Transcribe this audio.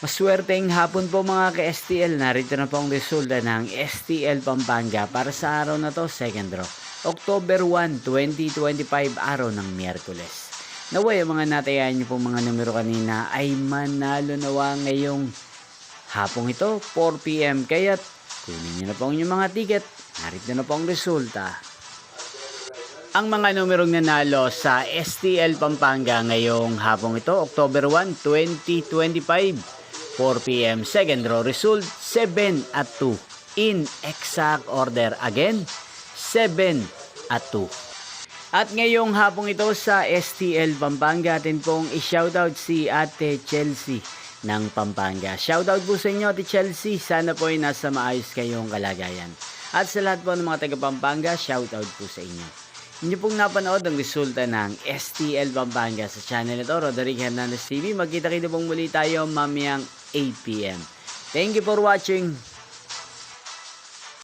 Maswerteng hapon po mga ka-STL. Narito na po ang resulta ng STL Pampanga para sa araw na to, second draw. October 1, 2025, araw ng Miyerkules. Naway ang mga natayan niyo pong mga numero kanina ay manalo nawa ngayong hapong ito, 4 PM. Kaya't kunin niyo na po ang inyong mga ticket. Narito na po ang resulta. Ang mga numerong nanalo sa STL Pampanga ngayong hapong ito, October 1, 2025, 4 PM, second draw result, 7 at 2. In exact order again, 7 at 2. At ngayong hapong ito sa STL Pampanga, atin pong i-shoutout si Ate Chelsea ng Pampanga. Shoutout po sa inyo, Ate Chelsea. Sana po ay nasa maayos kayong kalagayan. At sa lahat po ng mga taga Pampanga, shoutout po sa inyo. Hindi pong napanood ang resulta ng STL Pampanga sa channel ito, Roderick Hernandez TV. Magkita-kita pong muli tayo mamayang 8 PM. Thank you for watching.